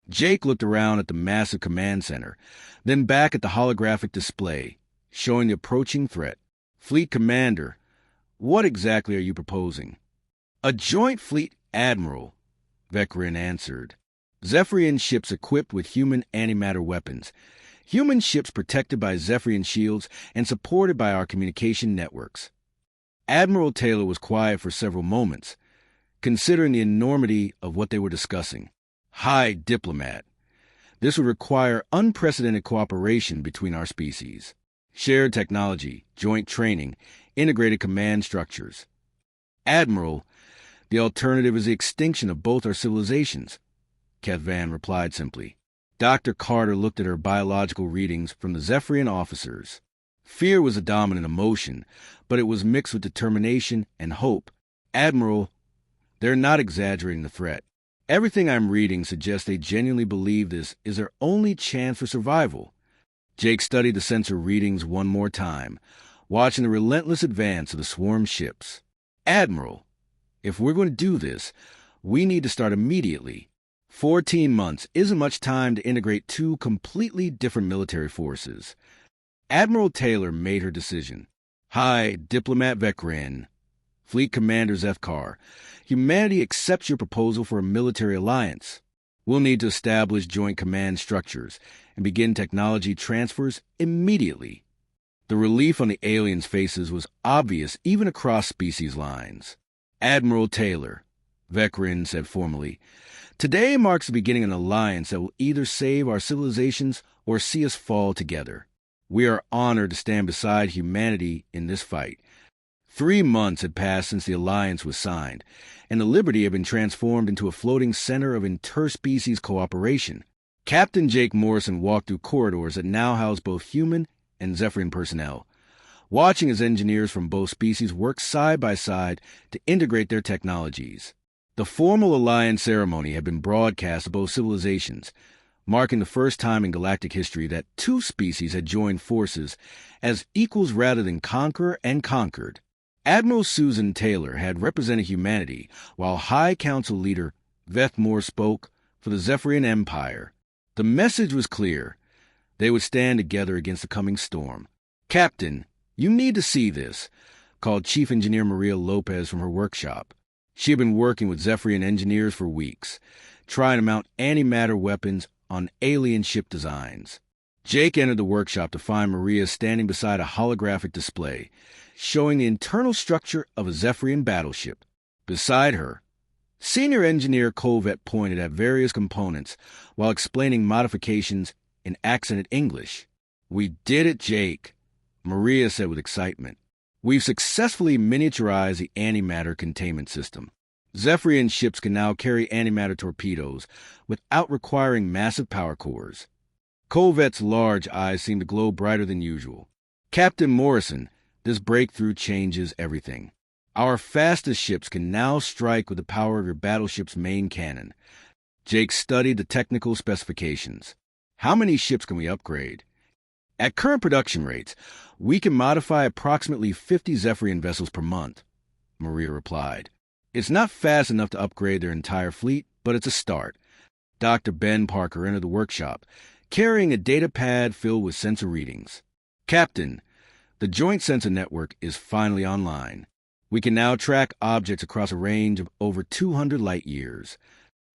Jake looked around at the massive command center, then back at the holographic display, showing the approaching threat. Fleet Commander, what exactly are you proposing? A joint fleet admiral, Vekrin answered. Zephyrian ships equipped with human antimatter weapons. Human ships protected by Zephyrian shields and supported by our communication networks. Admiral Taylor was quiet for several moments, considering the enormity of what they were discussing. High diplomat. This would require unprecedented cooperation between our species. Shared technology, joint training, integrated command structures. Admiral, the alternative is the extinction of both our civilizations, Kethvan replied simply. Dr. Carter looked at her biological readings from the Zephyrian officers. Fear was a dominant emotion, but it was mixed with determination and hope. Admiral, they're not exaggerating the threat. Everything I'm reading suggests they genuinely believe this is their only chance for survival. Jake studied the sensor readings one more time, watching the relentless advance of the swarm ships. Admiral, if we're going to do this, we need to start immediately. 14 months isn't much time to integrate two completely different military forces. Admiral Taylor made her decision. Hi, Diplomat Vekrin. Fleet Commander Zethkar, humanity accepts your proposal for a military alliance. We'll need to establish joint command structures and begin technology transfers immediately. The relief on the aliens' faces was obvious even across species lines. Admiral Taylor, Vekrin said formally, today marks the beginning of an alliance that will either save our civilizations or see us fall together. We are honored to stand beside humanity in this fight. 3 months had passed since the alliance was signed, and the Liberty had been transformed into a floating center of interspecies cooperation. Captain Jake Morrison walked through corridors that now house both human and Zephyrian personnel, watching as engineers from both species work side by side to integrate their technologies. The formal alliance ceremony had been broadcast to both civilizations, marking the first time in galactic history that two species had joined forces as equals rather than conqueror and conquered. Admiral Susan Taylor had represented humanity, while High Council leader Veth spoke for the Zephyrian Empire. The message was clear. They would stand together against the coming storm. "Captain, you need to see this," called Chief Engineer Maria Lopez from her workshop. She had been working with Zephyrian engineers for weeks, trying to mount antimatter weapons on alien ship designs. Jake entered the workshop to find Maria standing beside a holographic display, showing the internal structure of a Zephyrian battleship. Beside her, Senior Engineer Colvett pointed at various components while explaining modifications in accented English. "We did it, Jake," Maria said with excitement. "We've successfully miniaturized the antimatter containment system. Zephyrian ships can now carry antimatter torpedoes without requiring massive power cores." Colvett's large eyes seemed to glow brighter than usual. "Captain Morrison, this breakthrough changes everything. Our fastest ships can now strike with the power of your battleship's main cannon." Jake studied the technical specifications. "How many ships can we upgrade?" "At current production rates, we can modify approximately 50 Zephyrian vessels per month," Maria replied. "It's not fast enough to upgrade their entire fleet, but it's a start." Dr. Ben Parker entered the workshop, carrying a data pad filled with sensor readings. "Captain, the Joint Sensor Network is finally online. We can now track objects across a range of over 200 light-years.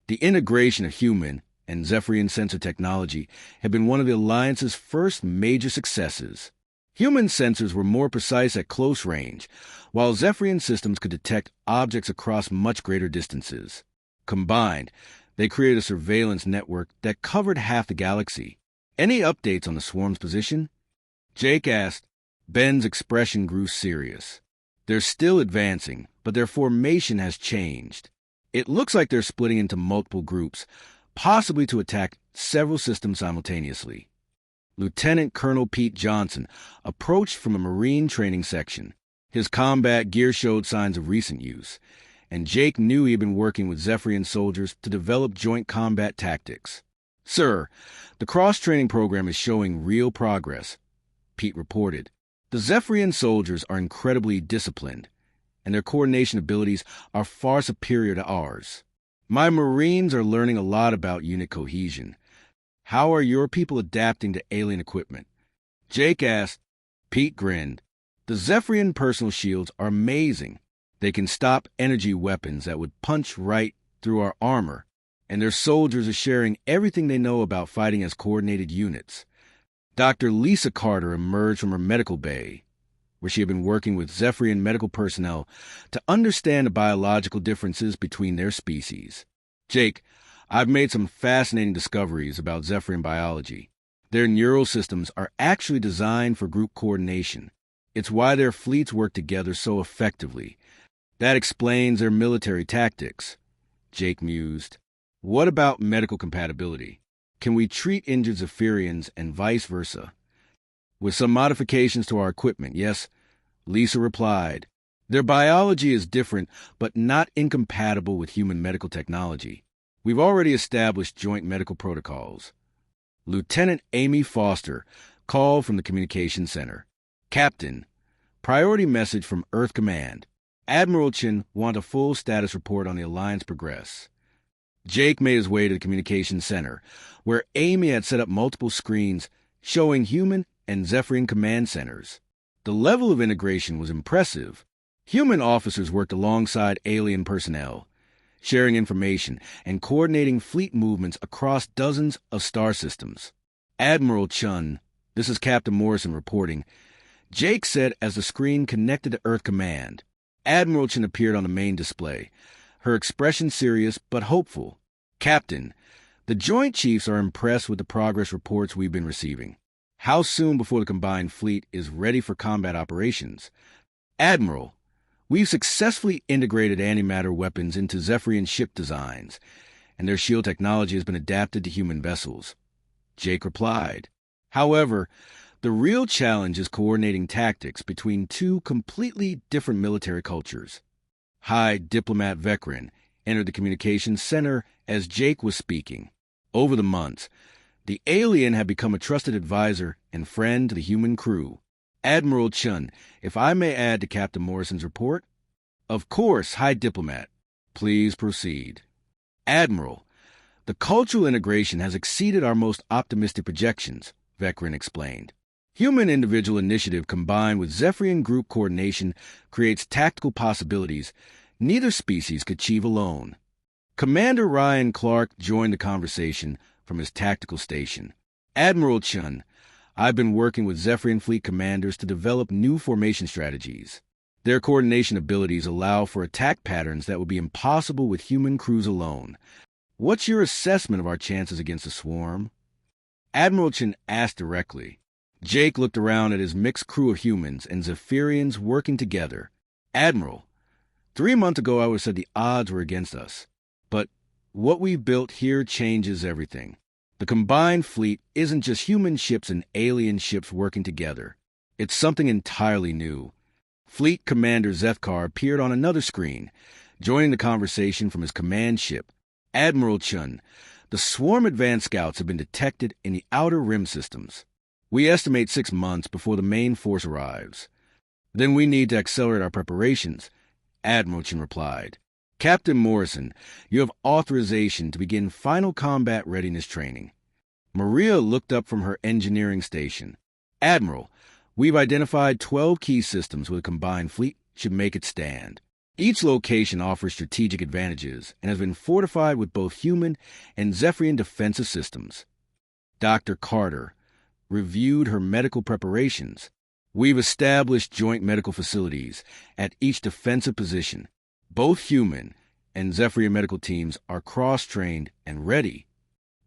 The integration of human and Zephyrian sensor technology had been one of the Alliance's first major successes. Human sensors were more precise at close range, while Zephyrian systems could detect objects across much greater distances. Combined, they created a surveillance network that covered half the galaxy. "Any updates on the swarm's position?" Jake asked. Ben's expression grew serious. "They're still advancing, but their formation has changed. It looks like they're splitting into multiple groups, possibly to attack several systems simultaneously." Lieutenant Colonel Pete Johnson approached from a Marine training section. His combat gear showed signs of recent use, and Jake knew he had been working with Zephyrian soldiers to develop joint combat tactics. "Sir, the cross-training program is showing real progress," Pete reported. "The Zephyrian soldiers are incredibly disciplined, and their coordination abilities are far superior to ours. My Marines are learning a lot about unit cohesion. How are your people adapting to alien equipment?" Jake asked. Pete grinned. "The Zephyrian personal shields are amazing. They can stop energy weapons that would punch right through our armor, and their soldiers are sharing everything they know about fighting as coordinated units." Dr. Lisa Carter emerged from her medical bay, where she had been working with Zephyrian medical personnel to understand the biological differences between their species. "Jake, I've made some fascinating discoveries about Zephyrian biology. Their neural systems are actually designed for group coordination. It's why their fleets work together so effectively. That explains their military tactics," Jake mused. "What about medical compatibility? Can we treat injured Zephyrians and vice versa?" "With some modifications to our equipment, yes," Lisa replied. "Their biology is different, but not incompatible with human medical technology. We've already established joint medical protocols." Lieutenant Amy Foster called from the communications center. "Captain, priority message from Earth Command. Admiral Chin wants a full status report on the Alliance progress." Jake made his way to the communications center, where Amy had set up multiple screens showing human and Zephyrian command centers. The level of integration was impressive. Human officers worked alongside alien personnel, sharing information and coordinating fleet movements across dozens of star systems. "Admiral Chun, this is Captain Morrison reporting," Jake said as the screen connected to Earth Command. Admiral Chun appeared on the main display, her expression serious but hopeful. "Captain, the Joint Chiefs are impressed with the progress reports we've been receiving. How soon before the combined fleet is ready for combat operations? Admiral, we've successfully integrated antimatter weapons into Zephyrian ship designs, and their shield technology has been adapted to human vessels. Jake replied. However, the real challenge is coordinating tactics between two completely different military cultures. High Diplomat Vekrin entered the communications center as Jake was speaking. Over the months, the alien had become a trusted advisor and friend to the human crew. Admiral Chun, if I may add to Captain Morrison's report? Of course, High Diplomat. Please proceed. Admiral, the cultural integration has exceeded our most optimistic projections, Vekrin explained. Human individual initiative combined with Zephyrian group coordination creates tactical possibilities neither species could achieve alone. Commander Ryan Clark joined the conversation from his tactical station. Admiral Chun, I've been working with Zephyrian fleet commanders to develop new formation strategies. Their coordination abilities allow for attack patterns that would be impossible with human crews alone. What's your assessment of our chances against the swarm? Admiral Chun asked directly. Jake looked around at his mixed crew of humans and Zephyrians working together. Admiral, 3 months ago I would have said the odds were against us. But what we've built here changes everything. The combined fleet isn't just human ships and alien ships working together. It's something entirely new. Fleet Commander Zethkar appeared on another screen, joining the conversation from his command ship. Admiral Chun, the swarm advanced scouts have been detected in the outer rim systems. We estimate 6 months before the main force arrives. Then we need to accelerate our preparations, Admiral Chun replied. Captain Morrison, you have authorization to begin final combat readiness training. Maria looked up from her engineering station. Admiral, we've identified 12 key systems with a combined fleet should make it stand. Each location offers strategic advantages and has been fortified with both human and Zephyrian defensive systems. Dr. Carter reviewed her medical preparations. We've established joint medical facilities at each defensive position. Both human and Zephyrian medical teams are cross-trained and ready.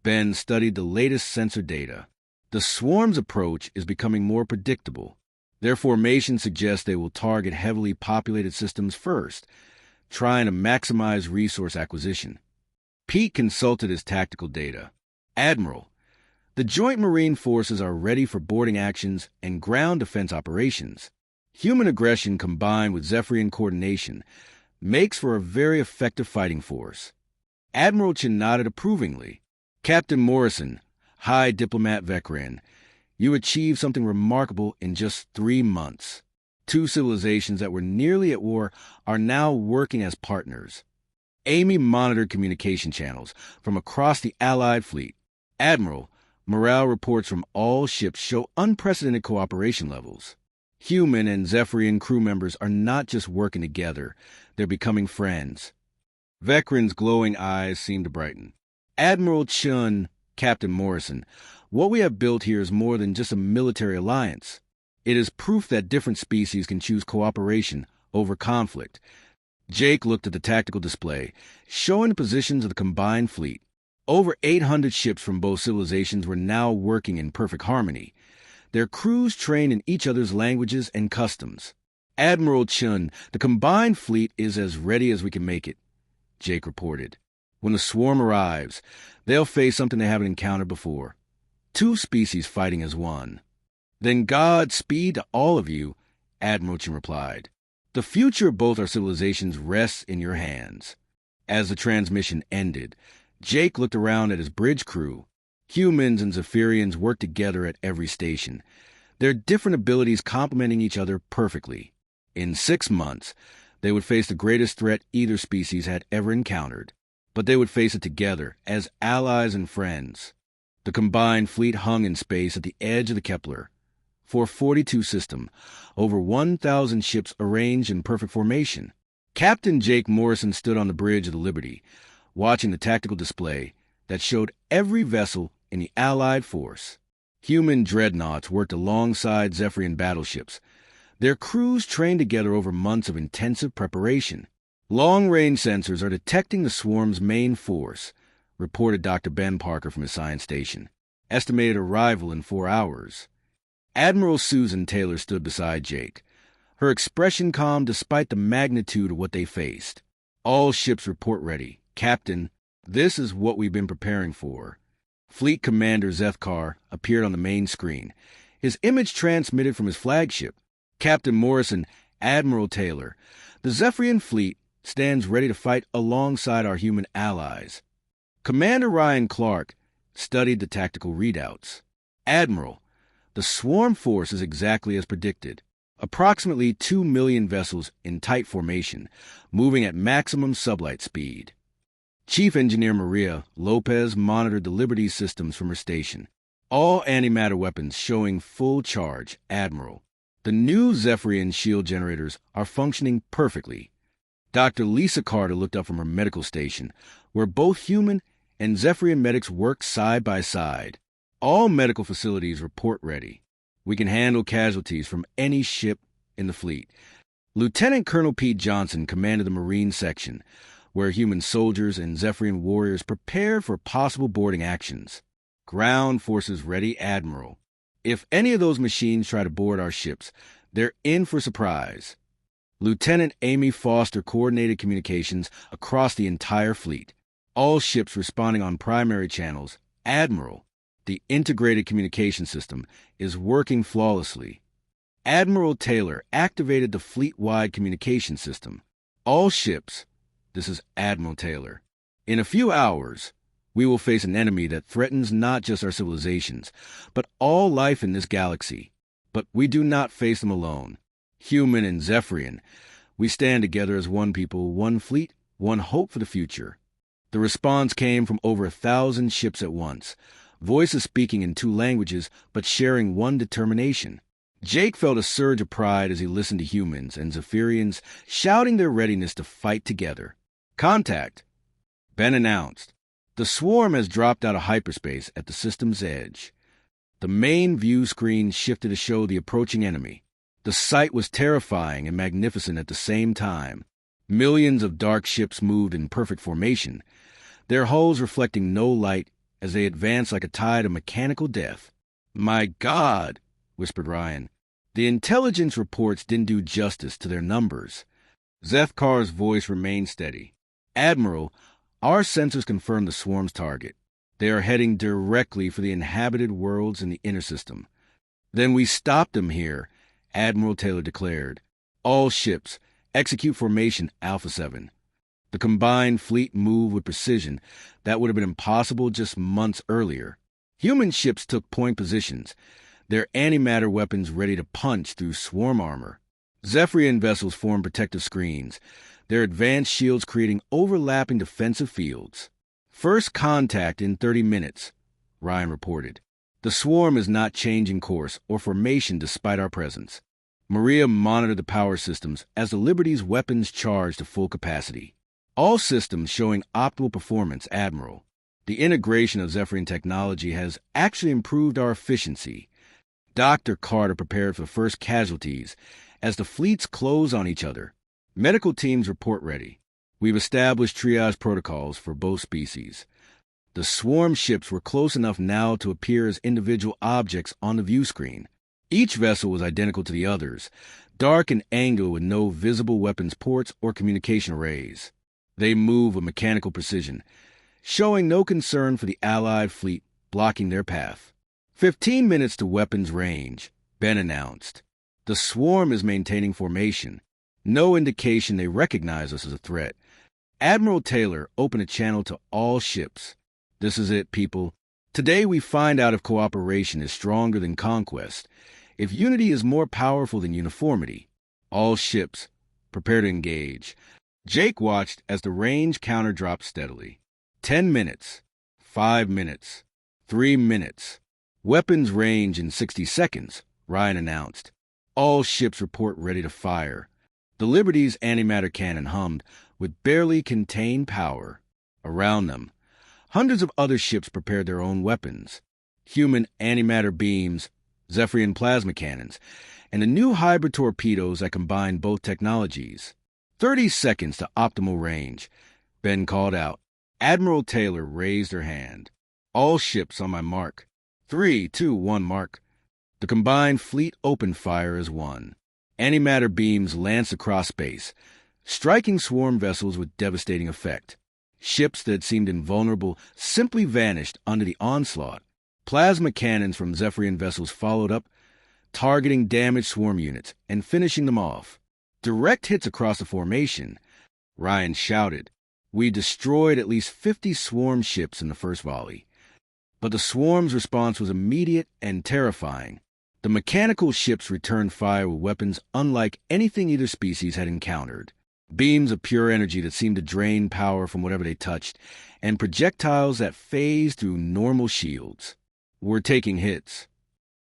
Ben studied the latest sensor data. The swarm's approach is becoming more predictable. Their formation suggests they will target heavily populated systems first, trying to maximize resource acquisition. Pete consulted his tactical data. Admiral, the joint marine forces are ready for boarding actions and ground defense operations. Human aggression combined with Zephyrian coordination makes for a very effective fighting force. Admiral Chin nodded approvingly. Captain Morrison, High Diplomat Vekrin, you achieved something remarkable in just 3 months. 2 civilizations that were nearly at war are now working as partners. Amy monitored communication channels from across the Allied fleet. Admiral, morale reports from all ships show unprecedented cooperation levels. Human and Zephyrian crew members are not just working together, they're becoming friends. Vekrin's glowing eyes seemed to brighten. Admiral Chun, Captain Morrison, what we have built here is more than just a military alliance. It is proof that different species can choose cooperation over conflict. Jake looked at the tactical display, showing the positions of the combined fleet. Over 800 ships from both civilizations were now working in perfect harmony. Their crews trained in each other's languages and customs. Admiral Chun, the combined fleet is as ready as we can make it, Jake reported. When the swarm arrives, they'll face something they haven't encountered before. 2 species fighting as one. Then Godspeed to all of you, Admiral Chun replied. The future of both our civilizations rests in your hands. As the transmission ended, Jake looked around at his bridge crew. Humans and Zephyrians worked together at every station, their different abilities complementing each other perfectly. In 6 months, they would face the greatest threat either species had ever encountered, but they would face it together as allies and friends. The combined fleet hung in space at the edge of the Kepler. 442 system, over 1,000 ships arranged in perfect formation. Captain Jake Morrison stood on the bridge of the Liberty, watching the tactical display that showed every vessel in the Allied force. Human dreadnoughts worked alongside Zephyrian battleships. Their crews trained together over months of intensive preparation. Long-range sensors are detecting the swarm's main force, reported Dr. Ben Parker from his science station. Estimated arrival in 4 hours. Admiral Susan Taylor stood beside Jake, her expression calm despite the magnitude of what they faced. All ships report ready. Captain, this is what we've been preparing for. Fleet Commander Zethkar appeared on the main screen, his image transmitted from his flagship. Captain Morrison, Admiral Taylor, the Zephyrian fleet stands ready to fight alongside our human allies. Commander Ryan Clark studied the tactical readouts. Admiral, the swarm force is exactly as predicted. Approximately 2 million vessels in tight formation, moving at maximum sublight speed. Chief Engineer Maria Lopez monitored the Liberty systems from her station. All antimatter weapons showing full charge, Admiral. The new Zephyrian shield generators are functioning perfectly. Dr. Lisa Carter looked up from her medical station, where both human and Zephyrian medics work side by side. All medical facilities report ready. We can handle casualties from any ship in the fleet. Lieutenant Colonel Pete Johnson commanded the Marine section, where human soldiers and Zephyrian warriors prepared for possible boarding actions. Ground forces ready, Admiral. If any of those machines try to board our ships, they're in for surprise. Lieutenant Amy Foster coordinated communications across the entire fleet. All ships responding on primary channels. Admiral, the integrated communication system is working flawlessly. Admiral Taylor activated the fleet-wide communication system. All ships, this is Admiral Taylor. In a few hours, we will face an enemy that threatens not just our civilizations, but all life in this galaxy. But we do not face them alone. Human and Zephyrian, we stand together as one people, one fleet, one hope for the future. The response came from over 1,000 ships at once, voices speaking in 2 languages but sharing one determination. Jake felt a surge of pride as he listened to humans and Zephyrians shouting their readiness to fight together. Contact. Ben announced. The swarm has dropped out of hyperspace at the system's edge. The main view screen shifted to show the approaching enemy. The sight was terrifying and magnificent at the same time. Millions of dark ships moved in perfect formation, their hulls reflecting no light as they advanced like a tide of mechanical death. "My God," whispered Ryan. The intelligence reports didn't do justice to their numbers. Zethkar's voice remained steady. "Admiral, our sensors confirm the swarm's target. They are heading directly for the inhabited worlds in the inner system." "Then we stopped them here," Admiral Taylor declared. "All ships, execute formation Alpha 7. The combined fleet moved with precision that would have been impossible just months earlier. Human ships took point positions, their antimatter weapons ready to punch through swarm armor. Zephyrian vessels formed protective screens, their advanced shields creating overlapping defensive fields. "First contact in 30 minutes, Ryan reported. "The swarm is not changing course or formation despite our presence." Maria monitored the power systems as the Liberty's weapons charged to full capacity. All systems showing optimal performance, Admiral. The integration of Zephyrian technology has actually improved our efficiency. Dr. Carter prepared for the first casualties as the fleets close on each other. Medical teams report ready. We've established triage protocols for both species. The swarm ships were close enough now to appear as individual objects on the view screen. Each vessel was identical to the others, dark and angular with no visible weapons ports or communication arrays. They move with mechanical precision, showing no concern for the Allied fleet blocking their path. 15 minutes to weapons range, Ben announced. The swarm is maintaining formation. No indication they recognize us as a threat. Admiral Taylor opened a channel to all ships. "This is it, people. Today we find out if cooperation is stronger than conquest, if unity is more powerful than uniformity. All ships, prepare to engage." Jake watched as the range counter dropped steadily. 10 minutes, 5 minutes, 3 minutes. "Weapons range in 60 seconds, Ryan announced. All ships report ready to fire. The Liberty's antimatter cannon hummed with barely contained power. Around them, hundreds of other ships prepared their own weapons. Human antimatter beams, Zephyrian plasma cannons, and the new hybrid torpedoes that combine both technologies. 30 seconds to optimal range, Ben called out. Admiral Taylor raised her hand. "All ships on my mark. 3, 2, 1 mark." The combined fleet opened fire as one. Antimatter beams lanced across space, striking swarm vessels with devastating effect. Ships that seemed invulnerable simply vanished under the onslaught. Plasma cannons from Zephyrian vessels followed up, targeting damaged swarm units and finishing them off. Direct hits across the formation. Ryan shouted. We destroyed at least 50 swarm ships in the first volley. But the swarm's response was immediate and terrifying. The mechanical ships returned fire with weapons unlike anything either species had encountered. Beams of pure energy that seemed to drain power from whatever they touched, and projectiles that phased through normal shields. We're taking hits,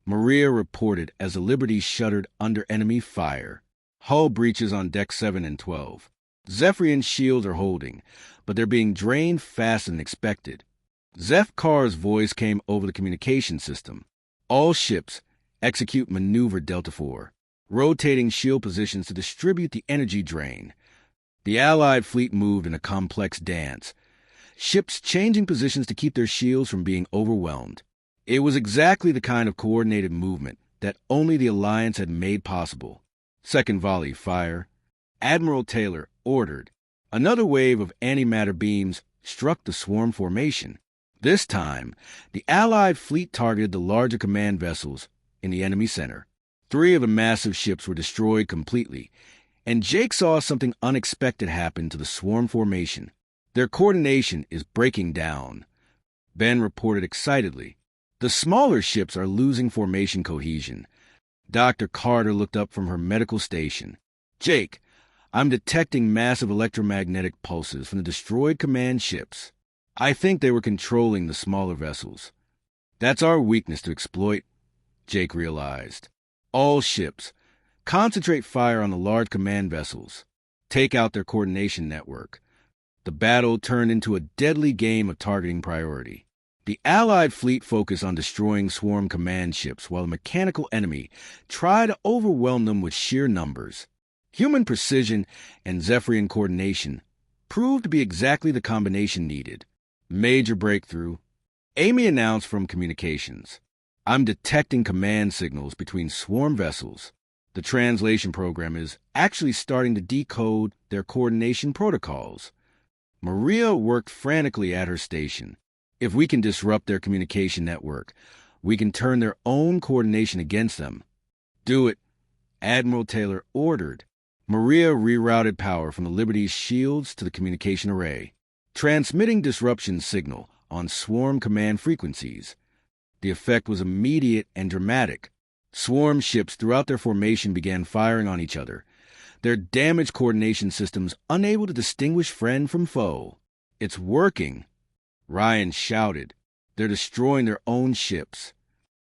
Maria reported as the Liberty shuddered under enemy fire. Hull breaches on Deck 7 and 12. Zephyrian shields are holding, but they're being drained faster than expected. Zeph Carr's voice came over the communication system. All ships, execute maneuver Delta 4, rotating shield positions to distribute the energy drain. The Allied fleet moved in a complex dance, ships changing positions to keep their shields from being overwhelmed. It was exactly the kind of coordinated movement that only the Alliance had made possible. Second volley fire. Admiral Taylor ordered. Another wave of antimatter beams struck the swarm formation. This time, the Allied fleet targeted the larger command vessels in the enemy center. 3 of the massive ships were destroyed completely, and Jake saw something unexpected happen to the swarm formation. Their coordination is breaking down. Ben reported excitedly. The smaller ships are losing formation cohesion. Dr. Carter looked up from her medical station. Jake, I'm detecting massive electromagnetic pulses from the destroyed command ships. I think they were controlling the smaller vessels. That's our weakness to exploit, Jake realized. All ships, concentrate fire on the large command vessels. Take out their coordination network. The battle turned into a deadly game of targeting priority. The Allied fleet focused on destroying swarm command ships while the mechanical enemy tried to overwhelm them with sheer numbers. Human precision and Zephyrian coordination proved to be exactly the combination needed. Major breakthrough. Amy announced from communications. I'm detecting command signals between swarm vessels. The translation program is actually starting to decode their coordination protocols. Maria worked frantically at her station. If we can disrupt their communication network, we can turn their own coordination against them. Do it, Admiral Taylor ordered. Maria rerouted power from the Liberty's shields to the communication array, transmitting disruption signal on swarm command frequencies. The effect was immediate and dramatic. Swarm ships throughout their formation began firing on each other, their damaged coordination systems unable to distinguish friend from foe. It's working, Ryan shouted. They're destroying their own ships.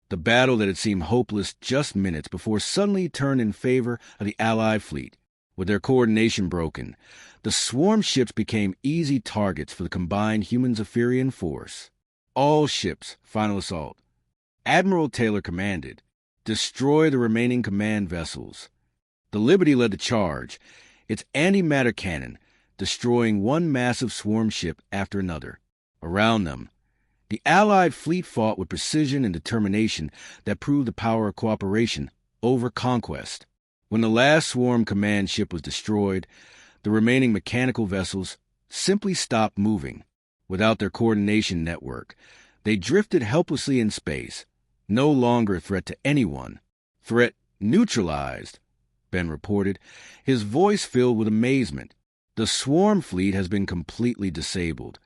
The battle that had seemed hopeless just minutes before suddenly turned in favor of the Allied fleet. With their coordination broken, the swarm ships became easy targets for the combined human-Zephyrian force. All ships, final assault. Admiral Taylor commanded. Destroy the remaining command vessels. The Liberty led the charge, its antimatter cannon destroying one massive swarm ship after another. Around them, the Allied fleet fought with precision and determination that proved the power of cooperation over conquest. When the last swarm command ship was destroyed, the remaining mechanical vessels simply stopped moving. Without their coordination network, they drifted helplessly in space, no longer a threat to anyone. Threat neutralized, Ben reported, his voice filled with amazement. The swarm fleet has been completely disabled.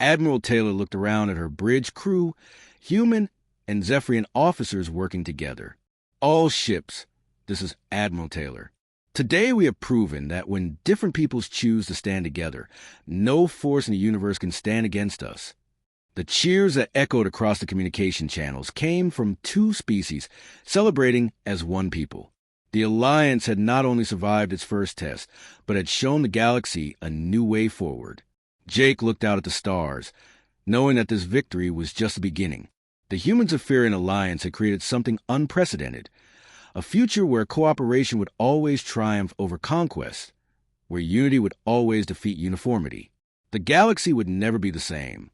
Admiral Taylor looked around at her bridge crew, human and Zephyrian officers working together. All ships, this is Admiral Taylor. Today we have proven that when different peoples choose to stand together, no force in the universe can stand against us. The cheers that echoed across the communication channels came from 2 species celebrating as one people. The Alliance had not only survived its first test, but had shown the galaxy a new way forward. Jake looked out at the stars, knowing that this victory was just the beginning. The Human-Zephyrian Alliance had created something unprecedented, a future where cooperation would always triumph over conquest, where unity would always defeat uniformity. The galaxy would never be the same.